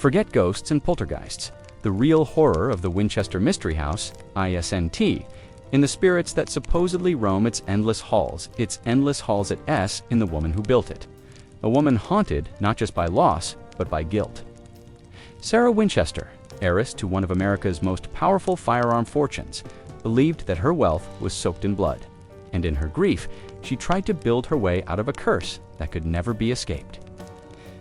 Forget ghosts and poltergeists. The real horror of the Winchester Mystery House, ISNT, in the spirits that supposedly roam its endless halls at S in the woman who built it. A woman haunted not just by loss, but by guilt. Sarah Winchester, heiress to one of America's most powerful firearm fortunes, believed that her wealth was soaked in blood, and in her grief, she tried to build her way out of a curse that could never be escaped.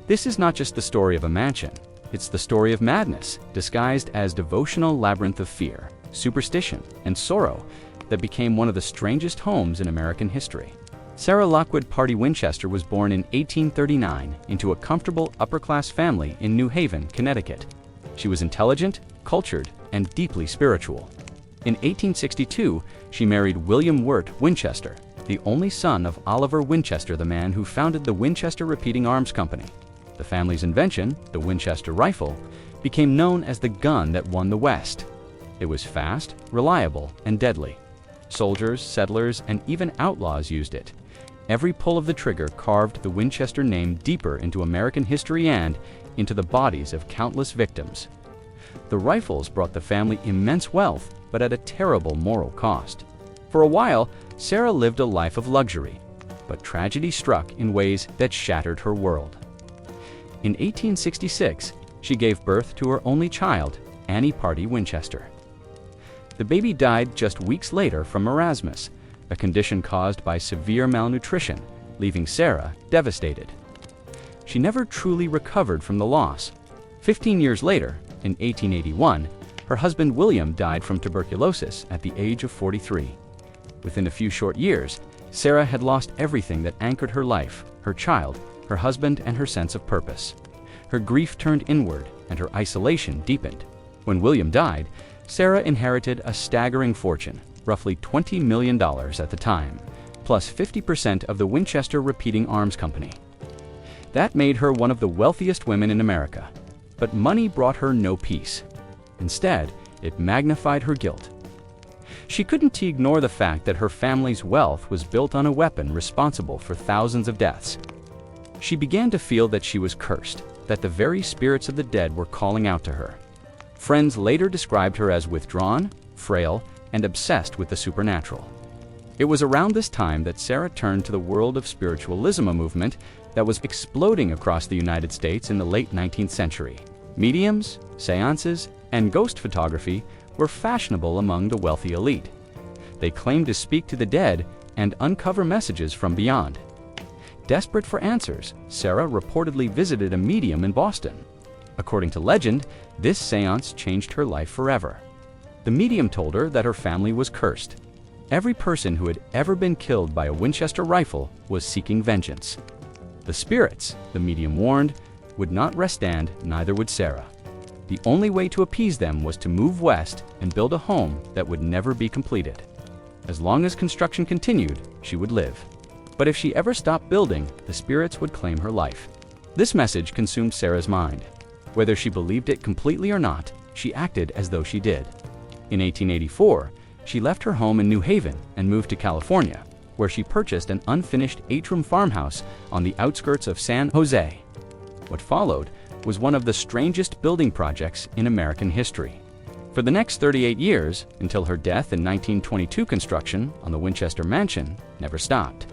This is not just the story of a mansion, it's the story of madness, disguised as devotional labyrinth of fear, superstition, and sorrow that became one of the strangest homes in American history. Sarah Lockwood Pardee Winchester was born in 1839 into a comfortable upper-class family in New Haven, Connecticut. She was intelligent, cultured, and deeply spiritual. In 1862, she married William Wirt Winchester, the only son of Oliver Winchester, the man who founded the Winchester Repeating Arms Company. The family's invention, the Winchester rifle, became known as the gun that won the West. It was fast, reliable, and deadly. Soldiers, settlers, and even outlaws used it. Every pull of the trigger carved the Winchester name deeper into American history and into the bodies of countless victims. The rifles brought the family immense wealth, but at a terrible moral cost. For a while, Sarah lived a life of luxury, but tragedy struck in ways that shattered her world. In 1866, she gave birth to her only child, Annie Pardee Winchester. The baby died just weeks later from marasmus, a condition caused by severe malnutrition, leaving Sarah devastated. She never truly recovered from the loss. 15 years later, in 1881, her husband William died from tuberculosis at the age of 43. Within a few short years, Sarah had lost everything that anchored her life, her child, her husband, and her sense of purpose. Her grief turned inward, and her isolation deepened. When William died, Sarah inherited a staggering fortune, roughly $20 million at the time, plus 50% of the Winchester Repeating Arms Company. That made her one of the wealthiest women in America. But money brought her no peace. Instead, it magnified her guilt. She couldn't ignore the fact that her family's wealth was built on a weapon responsible for thousands of deaths. She began to feel that she was cursed, that the very spirits of the dead were calling out to her. Friends later described her as withdrawn, frail, and obsessed with the supernatural. It was around this time that Sarah turned to the world of spiritualism, a movement that was exploding across the United States in the late 19th century. Mediums, seances, and ghost photography were fashionable among the wealthy elite. They claimed to speak to the dead and uncover messages from beyond. Desperate for answers, Sarah reportedly visited a medium in Boston. According to legend, this seance changed her life forever. The medium told her that her family was cursed. Every person who had ever been killed by a Winchester rifle was seeking vengeance. The spirits, the medium warned, would not rest, and neither would Sarah. The only way to appease them was to move west and build a home that would never be completed. As long as construction continued, she would live. But if she ever stopped building, the spirits would claim her life. This message consumed Sarah's mind. Whether she believed it completely or not, she acted as though she did. In 1884, she left her home in New Haven and moved to California, where she purchased an unfinished 8-room farmhouse on the outskirts of San Jose. What followed was one of the strangest building projects in American history. For the next 38 years, until her death in 1922, construction on the Winchester Mansion never stopped.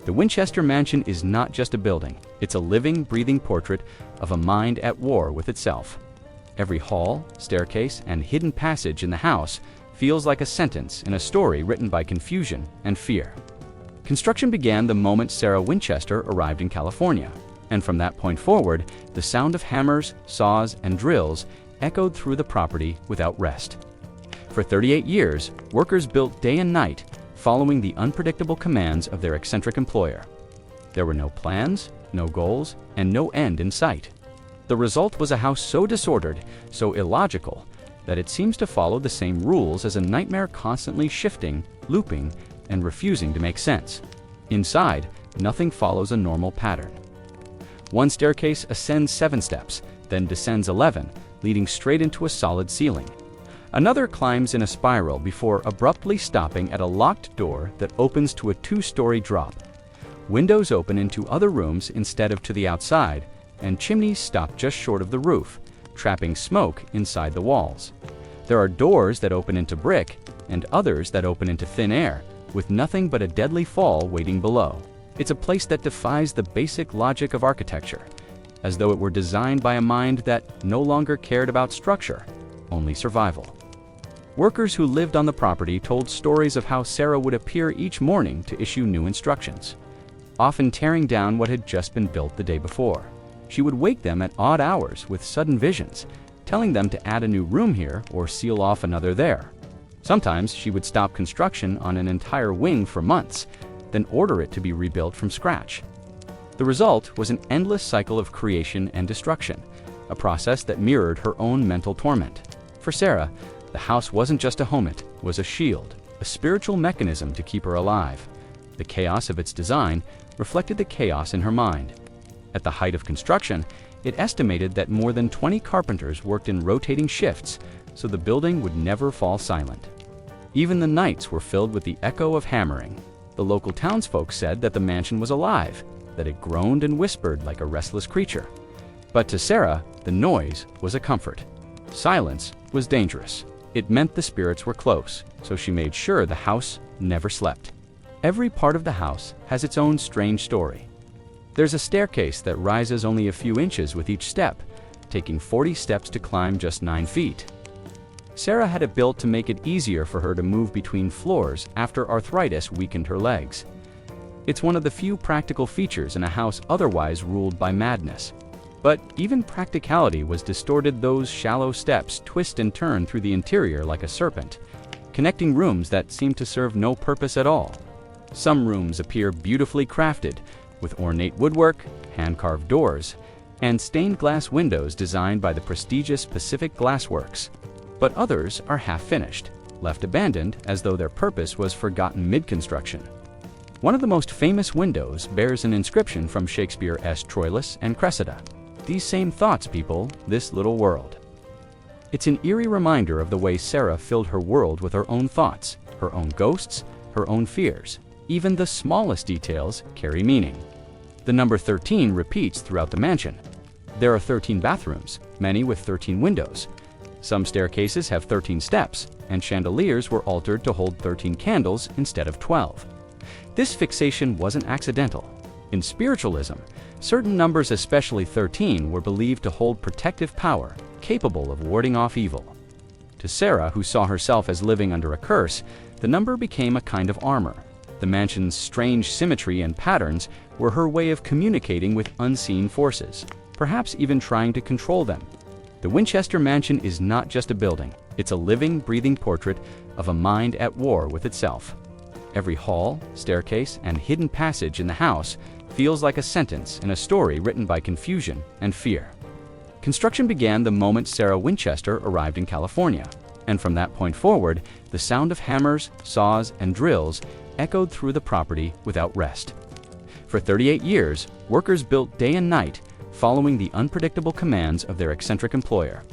The Winchester Mansion is not just a building, it's a living, breathing portrait of a mind at war with itself. Every hall, staircase, and hidden passage in the house feels like a sentence in a story written by confusion and fear. Construction began the moment Sarah Winchester arrived in California, and from that point forward, the sound of hammers, saws, and drills echoed through the property without rest. For 38 years, workers built day and night, following the unpredictable commands of their eccentric employer. There were no plans, no goals, and no end in sight. The result was a house so disordered, so illogical, that it seems to follow the same rules as a nightmare, constantly shifting, looping, and refusing to make sense. Inside, nothing follows a normal pattern. One staircase ascends 7 steps, then descends 11, leading straight into a solid ceiling. Another climbs in a spiral before abruptly stopping at a locked door that opens to a 2-story drop. Windows open into other rooms instead of to the outside, and chimneys stop just short of the roof, trapping smoke inside the walls. There are doors that open into brick and others that open into thin air, with nothing but a deadly fall waiting below. It's a place that defies the basic logic of architecture, as though it were designed by a mind that no longer cared about structure, only survival. Workers who lived on the property told stories of how Sarah would appear each morning to issue new instructions, often tearing down what had just been built the day before. She would wake them at odd hours with sudden visions, telling them to add a new room here or seal off another there. Sometimes she would stop construction on an entire wing for months, then order it to be rebuilt from scratch. The result was an endless cycle of creation and destruction, a process that mirrored her own mental torment. For Sarah, the house wasn't just a home, it was a shield, a spiritual mechanism to keep her alive. The chaos of its design reflected the chaos in her mind. At the height of construction, it estimated that more than 20 carpenters worked in rotating shifts so the building would never fall silent. Even the nights were filled with the echo of hammering. The local townsfolk said that the mansion was alive, that it groaned and whispered like a restless creature. But to Sarah, the noise was a comfort. Silence was dangerous. It meant the spirits were close, so she made sure the house never slept. Every part of the house has its own strange story. There's a staircase that rises only a few inches with each step, taking 40 steps to climb just 9 feet. Sarah had it built to make it easier for her to move between floors after arthritis weakened her legs. It's one of the few practical features in a house otherwise ruled by madness. But even practicality was distorted. Those shallow steps twist and turn through the interior like a serpent, connecting rooms that seem to serve no purpose at all. Some rooms appear beautifully crafted, with ornate woodwork, hand-carved doors, and stained glass windows designed by the prestigious Pacific Glassworks. But others are half-finished, left abandoned as though their purpose was forgotten mid-construction. One of the most famous windows bears an inscription from Shakespeare's Troilus and Cressida. These same thoughts, people, this little world. It's an eerie reminder of the way Sarah filled her world with her own thoughts, her own ghosts, her own fears. Even the smallest details carry meaning. The number 13 repeats throughout the mansion. There are 13 bathrooms, many with 13 windows. Some staircases have 13 steps, and chandeliers were altered to hold 13 candles instead of 12. This fixation wasn't accidental. In spiritualism, certain numbers, especially 13, were believed to hold protective power, capable of warding off evil. To Sarah, who saw herself as living under a curse, the number became a kind of armor. The mansion's strange symmetry and patterns were her way of communicating with unseen forces, perhaps even trying to control them. The Winchester Mansion is not just a building, it's a living, breathing portrait of a mind at war with itself. Every hall, staircase, and hidden passage in the house feels like a sentence in a story written by confusion and fear. Construction began the moment Sarah Winchester arrived in California, and from that point forward, the sound of hammers, saws, and drills echoed through the property without rest. For 38 years, workers built day and night, following the unpredictable commands of their eccentric employer.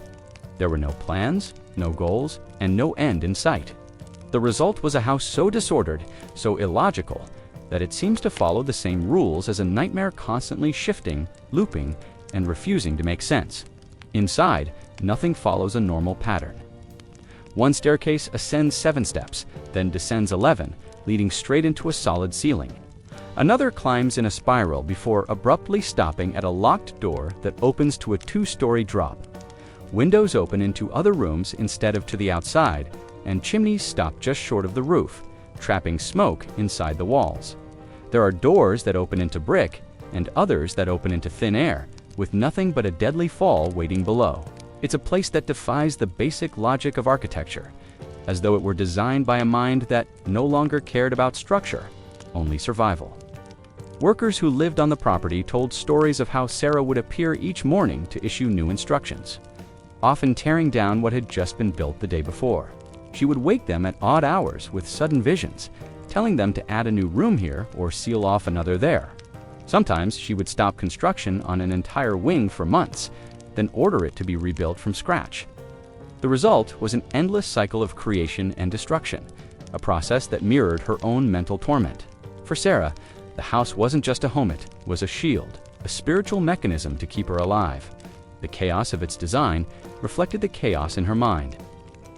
There were no plans, no goals, and no end in sight. The result was a house so disordered, so illogical, that it seems to follow the same rules as a nightmare, constantly shifting, looping, and refusing to make sense. Inside, nothing follows a normal pattern. One staircase ascends 7 steps, then descends 11, leading straight into a solid ceiling. Another climbs in a spiral before abruptly stopping at a locked door that opens to a 2-story drop. Windows open into other rooms instead of to the outside, and chimneys stop just short of the roof, trapping smoke inside the walls. There are doors that open into brick and others that open into thin air, with nothing but a deadly fall waiting below. It's a place that defies the basic logic of architecture, as though it were designed by a mind that no longer cared about structure, only survival. Workers who lived on the property told stories of how Sarah would appear each morning to issue new instructions, often tearing down what had just been built the day before. She would wake them at odd hours with sudden visions, telling them to add a new room here or seal off another there. Sometimes she would stop construction on an entire wing for months, then order it to be rebuilt from scratch. The result was an endless cycle of creation and destruction, a process that mirrored her own mental torment. For Sarah, the house wasn't just a home, it was a shield, a spiritual mechanism to keep her alive. The chaos of its design reflected the chaos in her mind.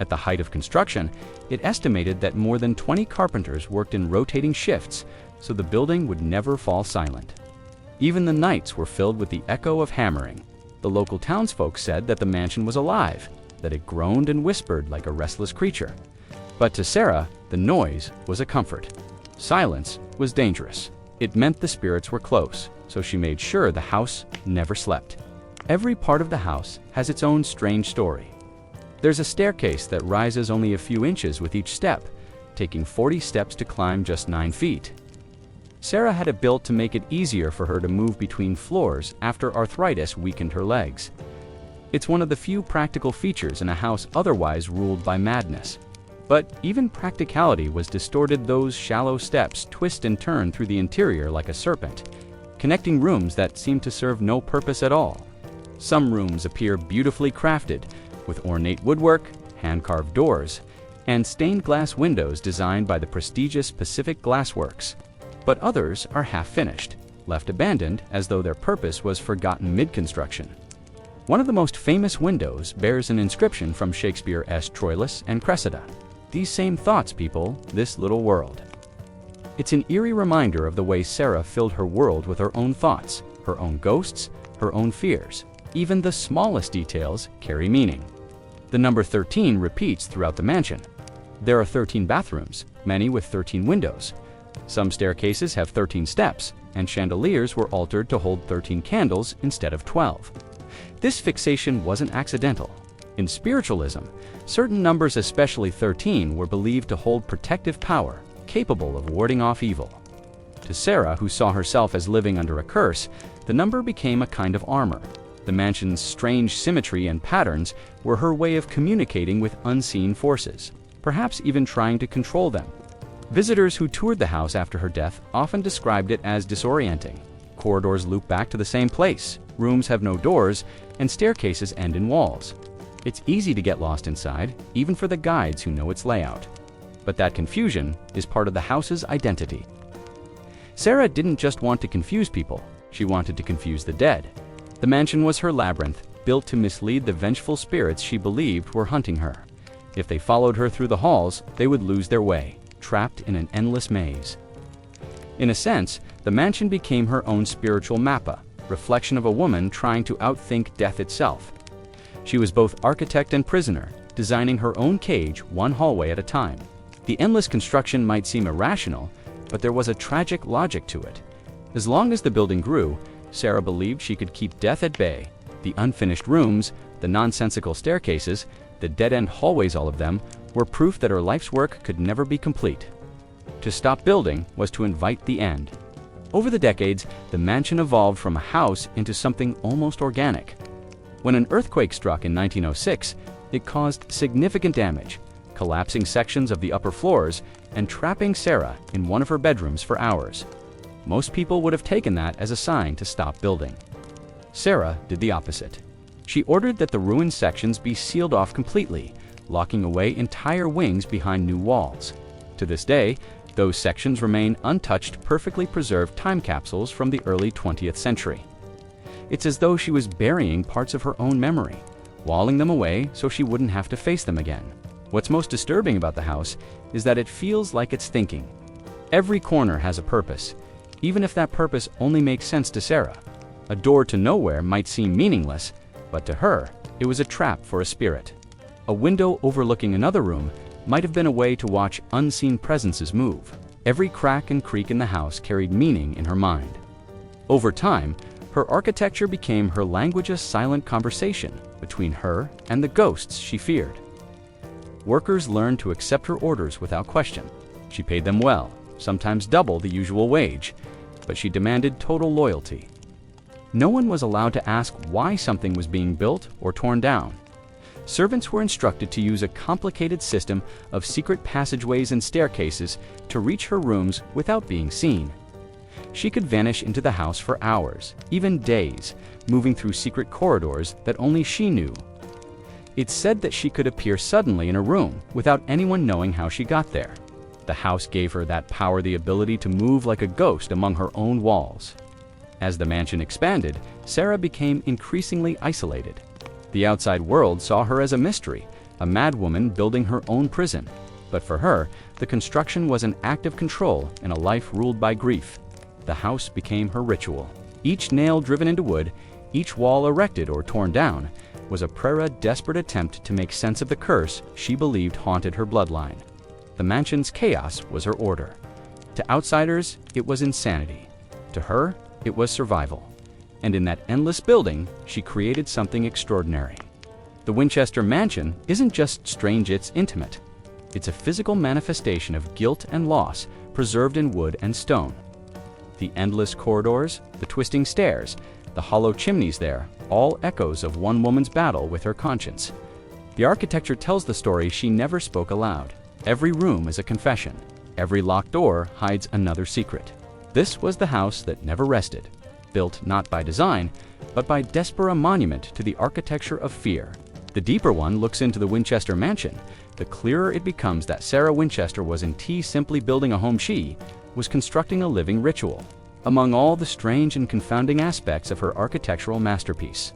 At the height of construction, it estimated that more than 20 carpenters worked in rotating shifts so the building would never fall silent. Even the nights were filled with the echo of hammering. The local townsfolk said that the mansion was alive, that it groaned and whispered like a restless creature. But to Sarah, the noise was a comfort. Silence was dangerous. It meant the spirits were close, so she made sure the house never slept. Every part of the house has its own strange story. There's a staircase that rises only a few inches with each step, taking 40 steps to climb just 9 feet. Sarah had it built to make it easier for her to move between floors after arthritis weakened her legs. It's one of the few practical features in a house otherwise ruled by madness. But even practicality was distorted. Those shallow steps twist and turn through the interior like a serpent, connecting rooms that seem to serve no purpose at all. Some rooms appear beautifully crafted, with ornate woodwork, hand-carved doors, and stained glass windows designed by the prestigious Pacific Glassworks. But others are half-finished, left abandoned as though their purpose was forgotten mid-construction. One of the most famous windows bears an inscription from Shakespeare's Troilus and Cressida. These same thoughts, people, this little world. It's an eerie reminder of the way Sarah filled her world with her own thoughts, her own ghosts, her own fears. Even the smallest details carry meaning. The number 13 repeats throughout the mansion. There are 13 bathrooms, many with 13 windows. Some staircases have 13 steps, and chandeliers were altered to hold 13 candles instead of 12. This fixation wasn't accidental. In spiritualism, certain numbers, especially 13, were believed to hold protective power, capable of warding off evil. To Sarah, who saw herself as living under a curse, the number became a kind of armor. The mansion's strange symmetry and patterns were her way of communicating with unseen forces, perhaps even trying to control them. Visitors who toured the house after her death often described it as disorienting. Corridors loop back to the same place, rooms have no doors, and staircases end in walls. It's easy to get lost inside, even for the guides who know its layout. But that confusion is part of the house's identity. Sarah didn't just want to confuse people, she wanted to confuse the dead. The mansion was her labyrinth, built to mislead the vengeful spirits she believed were hunting her. If they followed her through the halls, they would lose their way, trapped in an endless maze. In a sense, the mansion became her own spiritual mappa, reflection of a woman trying to outthink death itself. She was both architect and prisoner, designing her own cage one hallway at a time. The endless construction might seem irrational, but there was a tragic logic to it. As long as the building grew, Sarah believed she could keep death at bay. The unfinished rooms, the nonsensical staircases, the dead-end hallways, all of them, were proof that her life's work could never be complete. To stop building was to invite the end. Over the decades, the mansion evolved from a house into something almost organic. When an earthquake struck in 1906, it caused significant damage, collapsing sections of the upper floors and trapping Sarah in one of her bedrooms for hours. Most people would have taken that as a sign to stop building. Sarah did the opposite. She ordered that the ruined sections be sealed off completely, locking away entire wings behind new walls. To this day, those sections remain untouched, perfectly preserved time capsules from the early 20th century. It's as though she was burying parts of her own memory, walling them away so she wouldn't have to face them again. What's most disturbing about the house is that it feels like it's thinking. Every corner has a purpose, even if that purpose only makes sense to Sarah. A door to nowhere might seem meaningless, but to her, it was a trap for a spirit. A window overlooking another room might have been a way to watch unseen presences move. Every crack and creak in the house carried meaning in her mind. Over time, her architecture became her language, a silent conversation between her and the ghosts she feared. Workers learned to accept her orders without question. She paid them well, sometimes double the usual wage, but she demanded total loyalty. No one was allowed to ask why something was being built or torn down. Servants were instructed to use a complicated system of secret passageways and staircases to reach her rooms without being seen. She could vanish into the house for hours, even days, moving through secret corridors that only she knew. It's said that she could appear suddenly in a room without anyone knowing how she got there. The house gave her that power, the ability to move like a ghost among her own walls. As the mansion expanded, Sarah became increasingly isolated. The outside world saw her as a mystery, a madwoman building her own prison. But for her, the construction was an act of control in a life ruled by grief. The house became her ritual. Each nail driven into wood, each wall erected or torn down, was a desperate attempt to make sense of the curse she believed haunted her bloodline. The mansion's chaos was her order. To outsiders, it was insanity. To her, it was survival. And in that endless building, she created something extraordinary. The Winchester Mansion isn't just strange, it's intimate. It's a physical manifestation of guilt and loss preserved in wood and stone. The endless corridors, the twisting stairs, the hollow chimneys there, all echoes of one woman's battle with her conscience. The architecture tells the story she never spoke aloud. Every room is a confession. Every locked door hides another secret. This was the house that never rested, built not by design, but by desperate monument to the architecture of fear. The deeper one looks into the Winchester Mansion, the clearer it becomes that Sarah Winchester wasn't simply building a home, she was constructing a living ritual. Among all the strange and confounding aspects of her architectural masterpiece,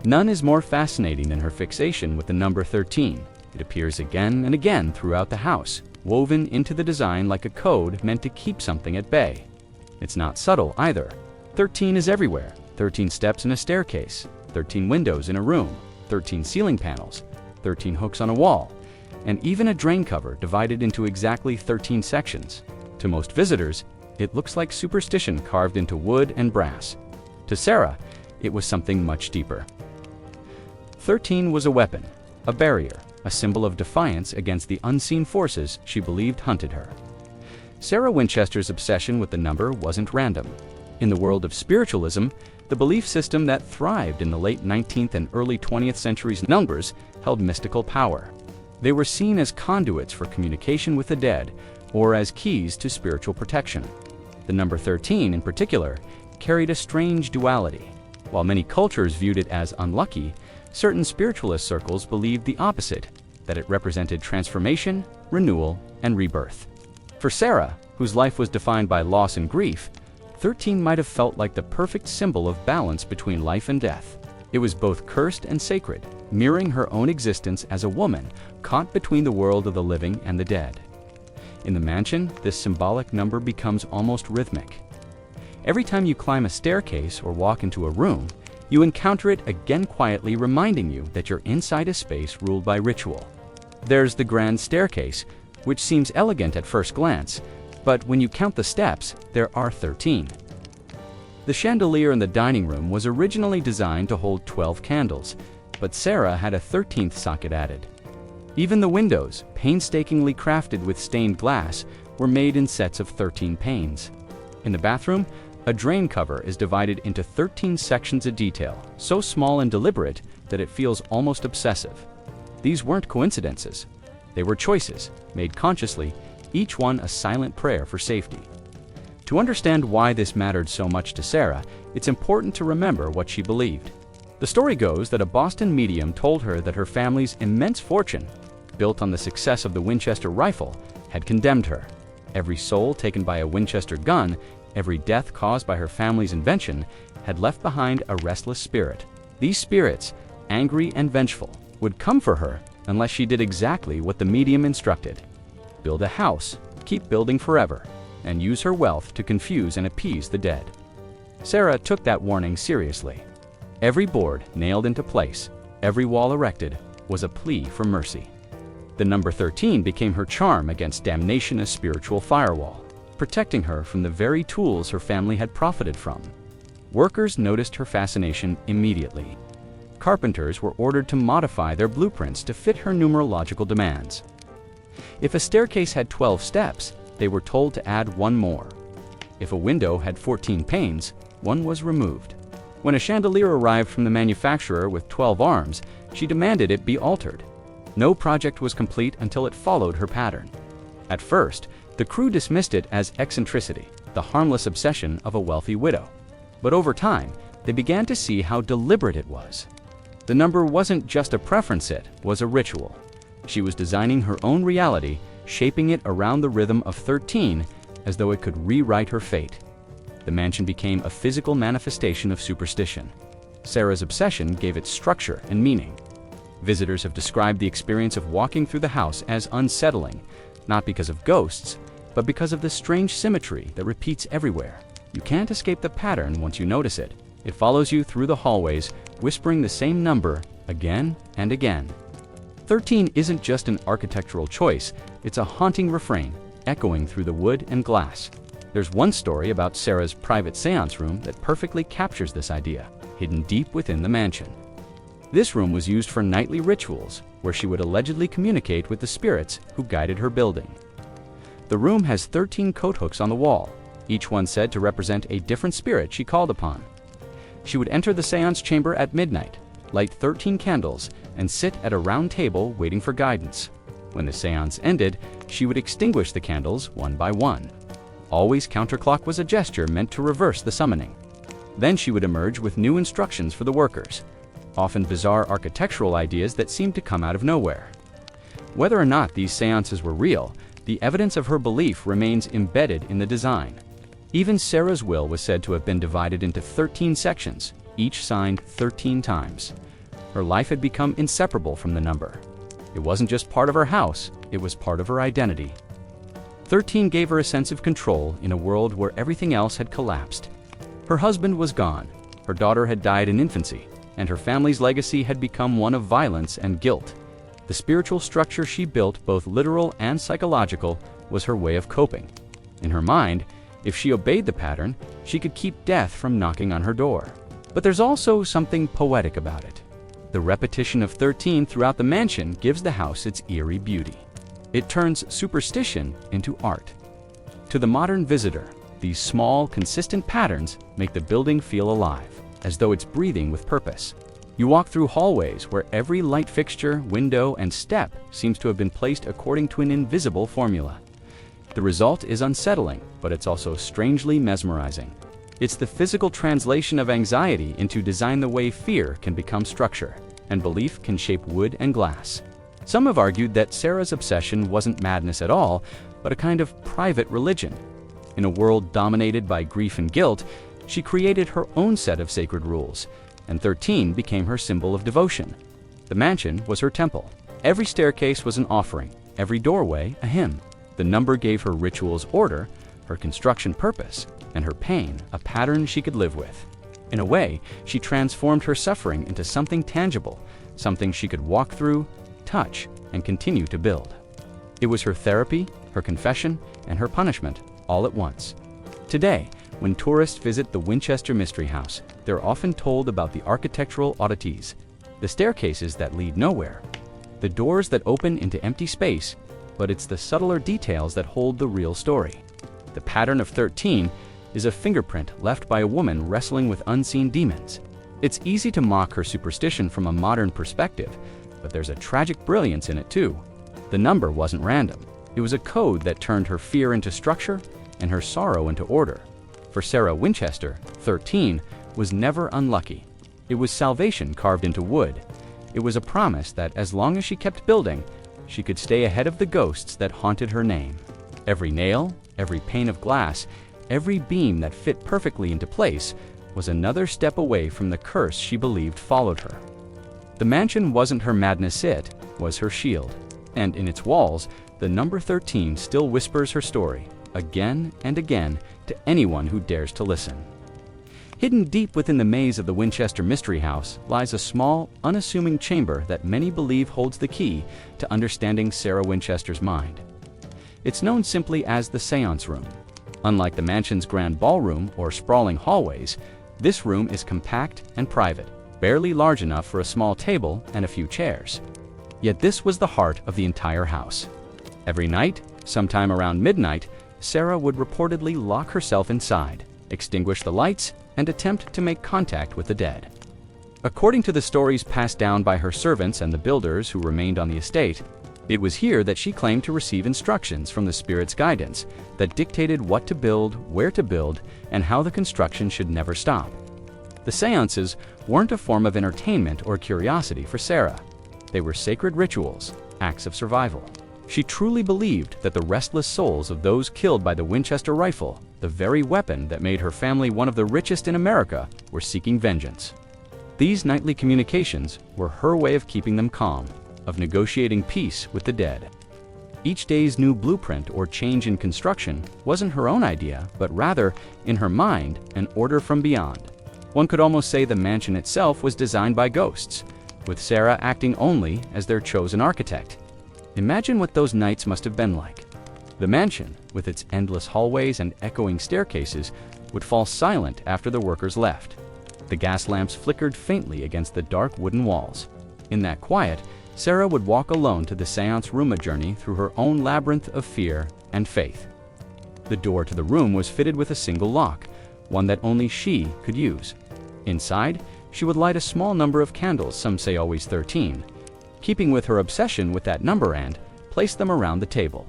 none is more fascinating than her fixation with the number 13. It appears again and again throughout the house, woven into the design like a code meant to keep something at bay. It's not subtle either. 13 is everywhere. 13 steps in a staircase, 13 windows in a room, 13 ceiling panels, 13 hooks on a wall, and even a drain cover divided into exactly 13 sections. To most visitors, it looks like superstition carved into wood and brass. To Sarah, it was something much deeper. 13 was a weapon, a barrier, a symbol of defiance against the unseen forces she believed hunted her. Sarah Winchester's obsession with the number wasn't random. In the world of spiritualism, the belief system that thrived in the late 19th and early 20th centuries, numbers held mystical power. They were seen as conduits for communication with the dead or as keys to spiritual protection. The number 13, in particular, carried a strange duality. While many cultures viewed it as unlucky, certain spiritualist circles believed the opposite, that it represented transformation, renewal, and rebirth. For Sarah, whose life was defined by loss and grief, 13 might have felt like the perfect symbol of balance between life and death. It was both cursed and sacred, mirroring her own existence as a woman caught between the world of the living and the dead. In the mansion, this symbolic number becomes almost rhythmic. Every time you climb a staircase or walk into a room, you encounter it again, quietly reminding you that you're inside a space ruled by ritual. There's the grand staircase, which seems elegant at first glance, but when you count the steps, there are 13. The chandelier in the dining room was originally designed to hold 12 candles, but Sarah had a 13th socket added. Even the windows, painstakingly crafted with stained glass, were made in sets of 13 panes. In the bathroom, a drain cover is divided into 13 sections of detail, so small and deliberate that it feels almost obsessive. These weren't coincidences. They were choices, made consciously, each one a silent prayer for safety. To understand why this mattered so much to Sarah, it's important to remember what she believed. The story goes that a Boston medium told her that her family's immense fortune, built on the success of the Winchester rifle, had condemned her. Every soul taken by a Winchester gun, every death caused by her family's invention, had left behind a restless spirit. These spirits, angry and vengeful, would come for her unless she did exactly what the medium instructed: build a house, keep building forever, and use her wealth to confuse and appease the dead. Sarah took that warning seriously. Every board nailed into place, every wall erected, was a plea for mercy. The number 13 became her charm against damnation, a spiritual firewall, protecting her from the very tools her family had profited from. Workers noticed her fascination immediately. Carpenters were ordered to modify their blueprints to fit her numerological demands. If a staircase had 12 steps, they were told to add one more. If a window had 14 panes, one was removed. When a chandelier arrived from the manufacturer with 12 arms, she demanded it be altered. No project was complete until it followed her pattern. At first, the crew dismissed it as eccentricity, the harmless obsession of a wealthy widow. But over time, they began to see how deliberate it was. The number wasn't just a preference, it was a ritual. She was designing her own reality, shaping it around the rhythm of 13, as though it could rewrite her fate. the mansion became a physical manifestation of superstition. Sarah's obsession gave it structure and meaning. Visitors have described the experience of walking through the house as unsettling, not because of ghosts, but because of the strange symmetry that repeats everywhere. You can't escape the pattern once you notice it. It follows you through the hallways, whispering the same number again and again. 13 isn't just an architectural choice, it's a haunting refrain, echoing through the wood and glass. There's one story about Sarah's private seance room that perfectly captures this idea, hidden deep within the mansion. This room was used for nightly rituals, where she would allegedly communicate with the spirits who guided her building. The room has 13 coat hooks on the wall, each one said to represent a different spirit she called upon. She would enter the seance chamber at midnight, light 13 candles, and sit at a round table waiting for guidance. When the seance ended, she would extinguish the candles one by one. Always counterclockwise, a gesture meant to reverse the summoning. Then she would emerge with new instructions for the workers, often bizarre architectural ideas that seemed to come out of nowhere. Whether or not these seances were real, the evidence of her belief remains embedded in the design. Even Sarah's will was said to have been divided into 13 sections, each signed 13 times. Her life had become inseparable from the number. It wasn't just part of her house, it was part of her identity. 13 gave her a sense of control in a world where everything else had collapsed. Her husband was gone, her daughter had died in infancy, and her family's legacy had become one of violence and guilt. The spiritual structure she built, both literal and psychological, was her way of coping. In her mind, if she obeyed the pattern, she could keep death from knocking on her door. But there's also something poetic about it. The repetition of 13 throughout the mansion gives the house its eerie beauty. It turns superstition into art. To the modern visitor, these small, consistent patterns make the building feel alive, as though it's breathing with purpose. You walk through hallways where every light fixture, window, and step seems to have been placed according to an invisible formula. The result is unsettling, but it's also strangely mesmerizing. It's the physical translation of anxiety into design, the way fear can become structure, and belief can shape wood and glass. Some have argued that Sarah's obsession wasn't madness at all, but a kind of private religion. In a world dominated by grief and guilt, she created her own set of sacred rules, and 13 became her symbol of devotion. The mansion was her temple. Every staircase was an offering, every doorway a hymn. The number gave her rituals order, her construction purpose, and her pain a pattern she could live with. In a way, she transformed her suffering into something tangible, something she could walk through, touch, and continue to build. It was her therapy, her confession, and her punishment, all at once. Today, when tourists visit the Winchester Mystery House, they're often told about the architectural oddities, the staircases that lead nowhere, the doors that open into empty space, but it's the subtler details that hold the real story. The pattern of 13 is a fingerprint left by a woman wrestling with unseen demons. It's easy to mock her superstition from a modern perspective, but there's a tragic brilliance in it too. The number wasn't random. It was a code that turned her fear into structure and her sorrow into order. For Sarah Winchester, 13 was never unlucky. It was salvation carved into wood. It was a promise that as long as she kept building, she could stay ahead of the ghosts that haunted her name. Every nail, every pane of glass, every beam that fit perfectly into place was another step away from the curse she believed followed her. The mansion wasn't her madness, it was her shield. And in its walls, the number 13 still whispers her story, again and again, to anyone who dares to listen. Hidden deep within the maze of the Winchester Mystery House lies a small, unassuming chamber that many believe holds the key to understanding Sarah Winchester's mind. It's known simply as the Seance Room. Unlike the mansion's grand ballroom or sprawling hallways, this room is compact and private, barely large enough for a small table and a few chairs. Yet this was the heart of the entire house. Every night, sometime around midnight, Sarah would reportedly lock herself inside, extinguish the lights, and attempt to make contact with the dead. According to the stories passed down by her servants and the builders who remained on the estate, it was here that she claimed to receive instructions from the spirit's guidance that dictated what to build, where to build, and how the construction should never stop. The seances weren't a form of entertainment or curiosity for Sarah. They were sacred rituals, acts of survival. She truly believed that the restless souls of those killed by the Winchester rifle the very weapon that made her family one of the richest in America, were seeking vengeance. These nightly communications were her way of keeping them calm, of negotiating peace with the dead. Each day's new blueprint or change in construction wasn't her own idea, but rather, in her mind, an order from beyond. One could almost say the mansion itself was designed by ghosts, with Sarah acting only as their chosen architect. Imagine what those nights must have been like. The mansion, with its endless hallways and echoing staircases, would fall silent after the workers left. The gas lamps flickered faintly against the dark wooden walls. In that quiet, Sarah would walk alone to the seance room, a journey through her own labyrinth of fear and faith. The door to the room was fitted with a single lock, one that only she could use. Inside, she would light a small number of candles, some say always 13, keeping with her obsession with that number, and place them around the table.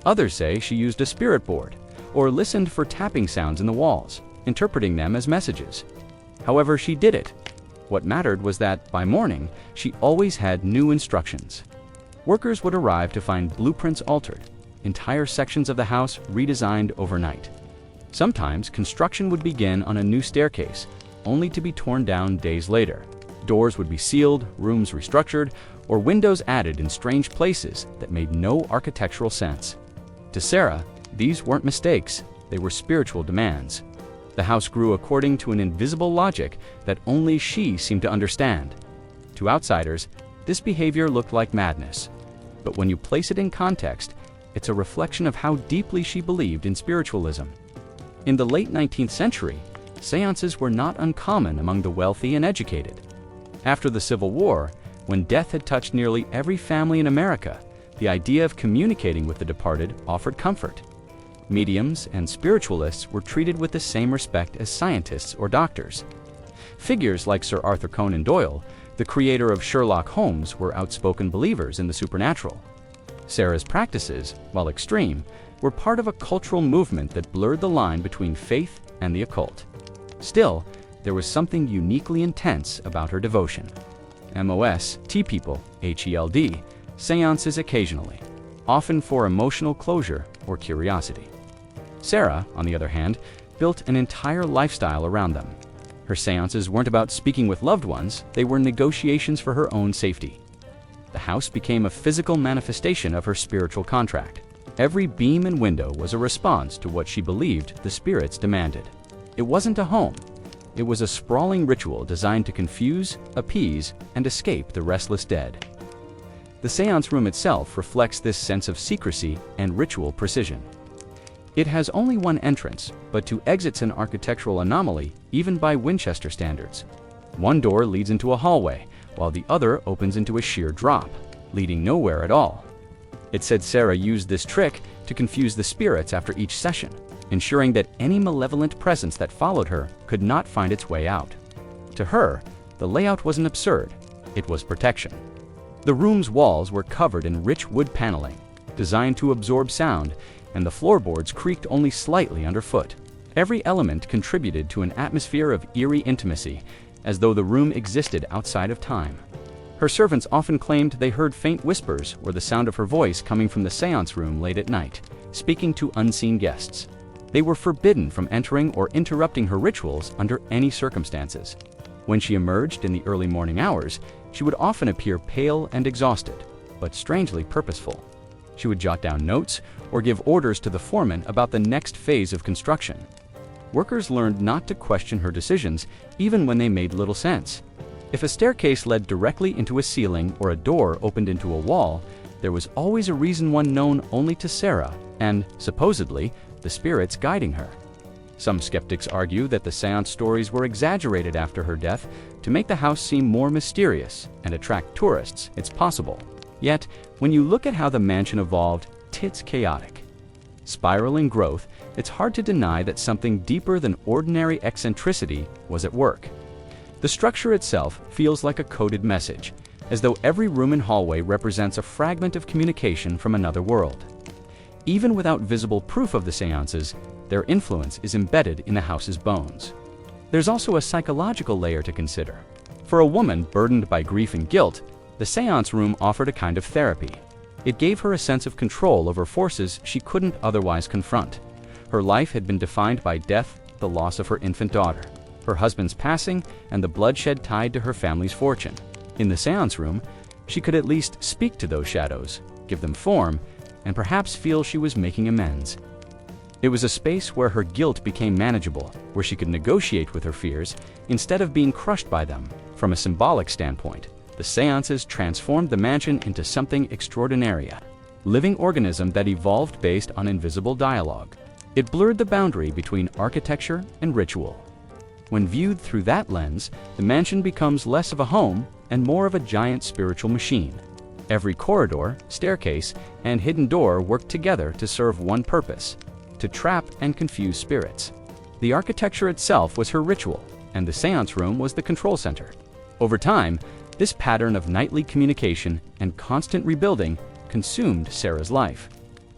Others say she used a spirit board, or listened for tapping sounds in the walls, interpreting them as messages. However she did it, what mattered was that, by morning, she always had new instructions. Workers would arrive to find blueprints altered, entire sections of the house redesigned overnight. Sometimes construction would begin on a new staircase, only to be torn down days later. Doors would be sealed, rooms restructured, or windows added in strange places that made no architectural sense. To Sarah, these weren't mistakes, they were spiritual demands. The house grew according to an invisible logic that only she seemed to understand. To outsiders, this behavior looked like madness. But when you place it in context, it's a reflection of how deeply she believed in spiritualism. In the late 19th century, seances were not uncommon among the wealthy and educated. After the Civil War, when death had touched nearly every family in America, the idea of communicating with the departed offered comfort. Mediums and spiritualists were treated with the same respect as scientists or doctors. Figures like Sir Arthur Conan Doyle, the creator of Sherlock Holmes, were outspoken believers in the supernatural. Sarah's practices, while extreme, were part of a cultural movement that blurred the line between faith and the occult. Still, there was something uniquely intense about her devotion. MOS, people, HELD, seances occasionally, often for emotional closure or curiosity. Sarah, on the other hand, built an entire lifestyle around them. Her seances weren't about speaking with loved ones, they were negotiations for her own safety. The house became a physical manifestation of her spiritual contract. Every beam and window was a response to what she believed the spirits demanded. It wasn't a home. It was a sprawling ritual designed to confuse, appease, and escape the restless dead. The seance room itself reflects this sense of secrecy and ritual precision. It has only one entrance, but two exits, an architectural anomaly even by Winchester standards. One door leads into a hallway, while the other opens into a sheer drop, leading nowhere at all. It said Sarah used this trick to confuse the spirits after each session, ensuring that any malevolent presence that followed her could not find its way out. To her, the layout wasn't absurd, it was protection. The room's walls were covered in rich wood paneling, designed to absorb sound, and the floorboards creaked only slightly underfoot. Every element contributed to an atmosphere of eerie intimacy, as though the room existed outside of time. Her servants often claimed they heard faint whispers or the sound of her voice coming from the seance room late at night, speaking to unseen guests. They were forbidden from entering or interrupting her rituals under any circumstances. When she emerged in the early morning hours, she would often appear pale and exhausted, but strangely purposeful. She would jot down notes or give orders to the foreman about the next phase of construction. Workers learned not to question her decisions, even when they made little sense. If a staircase led directly into a ceiling or a door opened into a wall, there was always a reason, one known only to Sarah and, supposedly, the spirits guiding her. Some skeptics argue that the seance stories were exaggerated after her death to make the house seem more mysterious and attract tourists. It's possible. Yet, when you look at how the mansion evolved, it's chaotic. Spiraling growth, it's hard to deny that something deeper than ordinary eccentricity was at work. The structure itself feels like a coded message, as though every room and hallway represents a fragment of communication from another world. Even without visible proof of the seances, their influence is embedded in the house's bones. There's also a psychological layer to consider. For a woman burdened by grief and guilt, the seance room offered a kind of therapy. It gave her a sense of control over forces she couldn't otherwise confront. Her life had been defined by death, the loss of her infant daughter, her husband's passing, and the bloodshed tied to her family's fortune. In the seance room, she could at least speak to those shadows, give them form, and perhaps feel she was making amends. It was a space where her guilt became manageable, where she could negotiate with her fears instead of being crushed by them. From a symbolic standpoint, the seances transformed the mansion into something extraordinary, a living organism that evolved based on invisible dialogue. It blurred the boundary between architecture and ritual. When viewed through that lens, the mansion becomes less of a home and more of a giant spiritual machine. Every corridor, staircase, and hidden door worked together to serve one purpose: to trap and confuse spirits. The architecture itself was her ritual, and the seance room was the control center. Over time, this pattern of nightly communication and constant rebuilding consumed Sarah's life.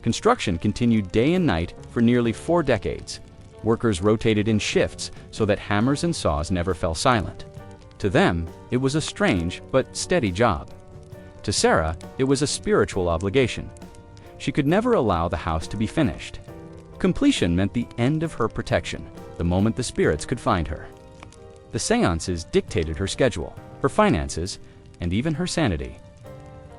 Construction continued day and night for nearly 4 decades. Workers rotated in shifts so that hammers and saws never fell silent. To them, it was a strange but steady job. To Sarah, it was a spiritual obligation. She could never allow the house to be finished. Completion meant the end of her protection, the moment the spirits could find her. The seances dictated her schedule, her finances, and even her sanity.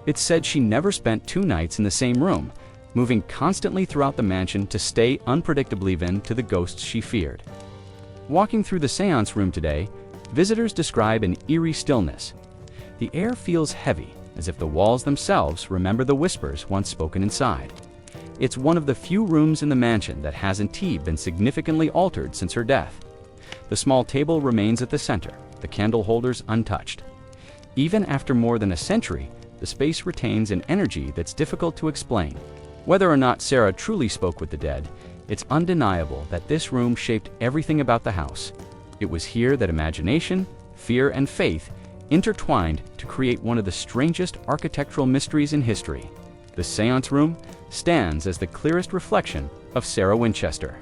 It's said she never spent 2 nights in the same room, moving constantly throughout the mansion to stay unpredictably even to the ghosts she feared. Walking through the seance room today, visitors describe an eerie stillness. The air feels heavy, as if the walls themselves remember the whispers once spoken inside. It's one of the few rooms in the mansion that hasn't been significantly altered since her death. The small table remains at the center, the candle holders untouched. Even after more than a century, the space retains an energy that's difficult to explain. Whether or not Sarah truly spoke with the dead, it's undeniable that this room shaped everything about the house. It was here that imagination, fear, and faith intertwined to create one of the strangest architectural mysteries in history. The seance room stands as the clearest reflection of Sarah Winchester's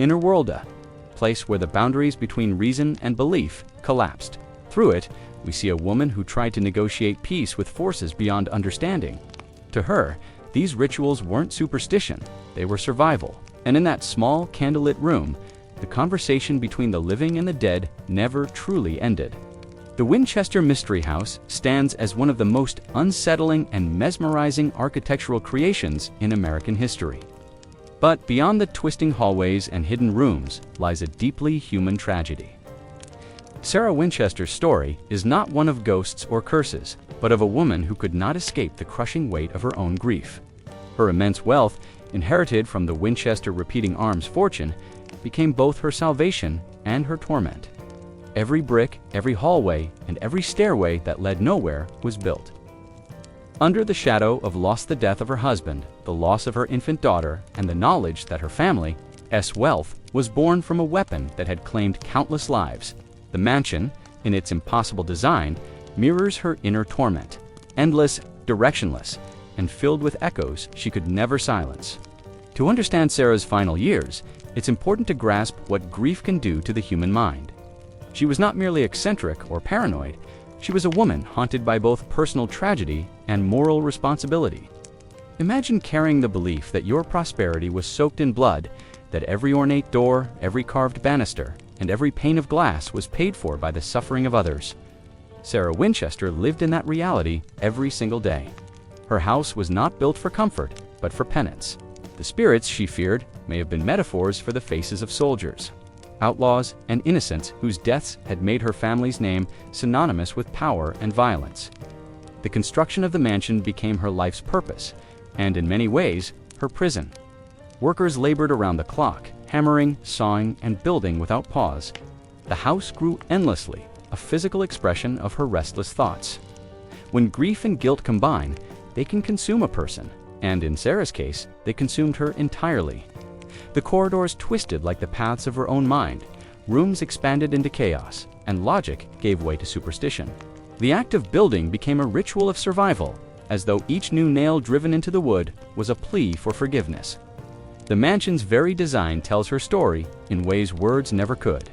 inner world, a place where the boundaries between reason and belief collapsed. Through it, we see a woman who tried to negotiate peace with forces beyond understanding. To her, these rituals weren't superstition, they were survival. And in that small, candlelit room, the conversation between the living and the dead never truly ended. The Winchester Mystery House stands as one of the most unsettling and mesmerizing architectural creations in American history. But beyond the twisting hallways and hidden rooms lies a deeply human tragedy. Sarah Winchester's story is not one of ghosts or curses, but of a woman who could not escape the crushing weight of her own grief. Her immense wealth, inherited from the Winchester Repeating Arms fortune, became both her salvation and her torment. Every brick, every hallway, and every stairway that led nowhere was built under the shadow of the death of her husband, the loss of her infant daughter, and the knowledge that her family's wealth was born from a weapon that had claimed countless lives. The mansion, in its impossible design, mirrors her inner torment, endless, directionless, and filled with echoes she could never silence. To understand Sarah's final years, it's important to grasp what grief can do to the human mind. She was not merely eccentric or paranoid, she was a woman haunted by both personal tragedy and moral responsibility. Imagine carrying the belief that your prosperity was soaked in blood, that every ornate door, every carved banister, and every pane of glass was paid for by the suffering of others. Sarah Winchester lived in that reality every single day. Her house was not built for comfort, but for penance. The spirits she feared may have been metaphors for the faces of soldiers, outlaws, and innocents whose deaths had made her family's name synonymous with power and violence. The construction of the mansion became her life's purpose, and in many ways, her prison. Workers labored around the clock, hammering, sawing, and building without pause. The house grew endlessly, a physical expression of her restless thoughts. When grief and guilt combine, they can consume a person, and in Sarah's case, they consumed her entirely. The corridors twisted like the paths of her own mind, rooms expanded into chaos, and logic gave way to superstition. The act of building became a ritual of survival, as though each new nail driven into the wood was a plea for forgiveness. The mansion's very design tells her story in ways words never could.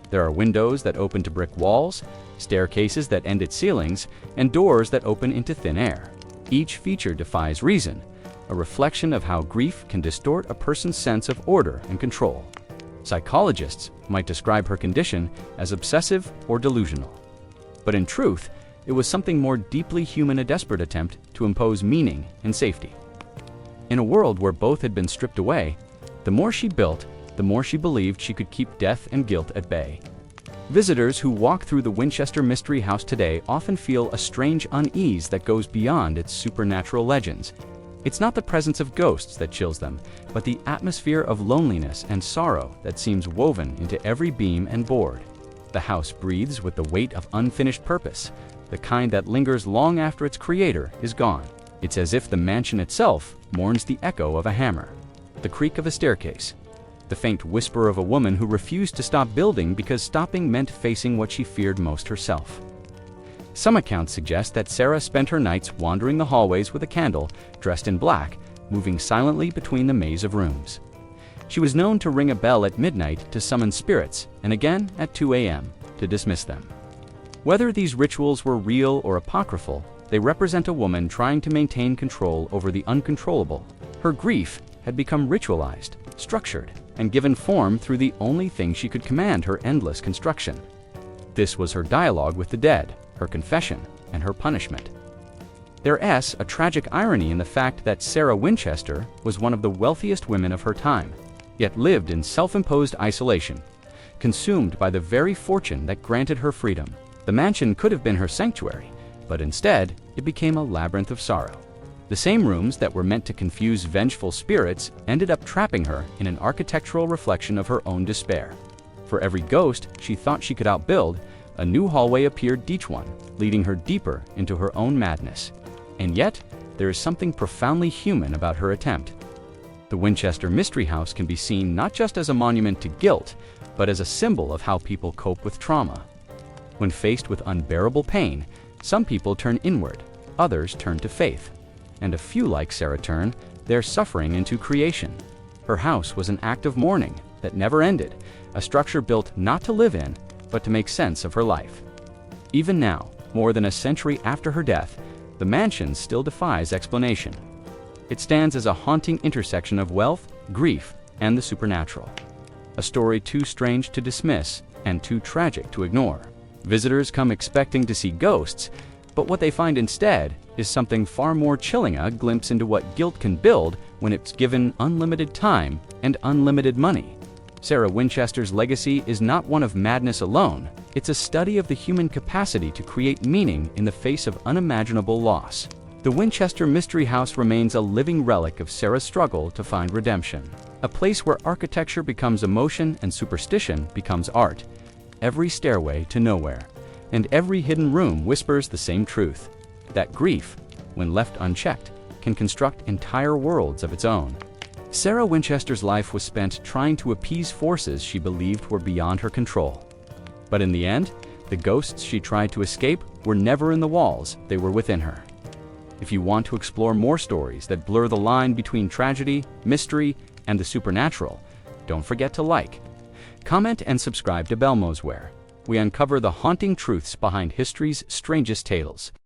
There are windows that open to brick walls, staircases that end at ceilings, and doors that open into thin air. Each feature defies reason, a reflection of how grief can distort a person's sense of order and control. Psychologists might describe her condition as obsessive or delusional. But in truth, it was something more deeply human, a desperate attempt to impose meaning and safety. In a world where both had been stripped away, the more she built, the more she believed she could keep death and guilt at bay. Visitors who walk through the Winchester Mystery House today often feel a strange unease that goes beyond its supernatural legends. It's not the presence of ghosts that chills them, but the atmosphere of loneliness and sorrow that seems woven into every beam and board. The house breathes with the weight of unfinished purpose, the kind that lingers long after its creator is gone. It's as if the mansion itself mourns the echo of a hammer, the creak of a staircase, the faint whisper of a woman who refused to stop building because stopping meant facing what she feared most herself. Some accounts suggest that Sarah spent her nights wandering the hallways with a candle, dressed in black, moving silently between the maze of rooms. She was known to ring a bell at midnight to summon spirits, and again at 2 a.m. to dismiss them. Whether these rituals were real or apocryphal, they represent a woman trying to maintain control over the uncontrollable. Her grief had become ritualized, structured, and given form through the only thing she could command: her endless construction. This was her dialogue with the dead, her confession, and her punishment. There's a tragic irony in the fact that Sarah Winchester was one of the wealthiest women of her time, yet lived in self-imposed isolation, consumed by the very fortune that granted her freedom. The mansion could have been her sanctuary, but instead, it became a labyrinth of sorrow. The same rooms that were meant to confuse vengeful spirits ended up trapping her in an architectural reflection of her own despair. For every ghost she thought she could outbuild, a new hallway appeared each one, leading her deeper into her own madness. And yet, there is something profoundly human about her attempt. The Winchester Mystery House can be seen not just as a monument to guilt, but as a symbol of how people cope with trauma. When faced with unbearable pain, some people turn inward, others turn to faith, and a few, like Sarah, turn their suffering into creation. Her house was an act of mourning that never ended, a structure built not to live in, but to make sense of her life. Even now, more than a century after her death, the mansion still defies explanation. It stands as a haunting intersection of wealth, grief, and the supernatural. A story too strange to dismiss and too tragic to ignore. Visitors come expecting to see ghosts, but what they find instead is something far more chilling: a glimpse into what guilt can build when it's given unlimited time and unlimited money. Sarah Winchester's legacy is not one of madness alone. It's a study of the human capacity to create meaning in the face of unimaginable loss. The Winchester Mystery House remains a living relic of Sarah's struggle to find redemption. A place where architecture becomes emotion and superstition becomes art. Every stairway to nowhere, and every hidden room whispers the same truth: that grief, when left unchecked, can construct entire worlds of its own. Sarah Winchester's life was spent trying to appease forces she believed were beyond her control. But in the end, the ghosts she tried to escape were never in the walls, they were within her. If you want to explore more stories that blur the line between tragedy, mystery, and the supernatural, don't forget to like, comment, and subscribe to Belmoze, where we uncover the haunting truths behind history's strangest tales.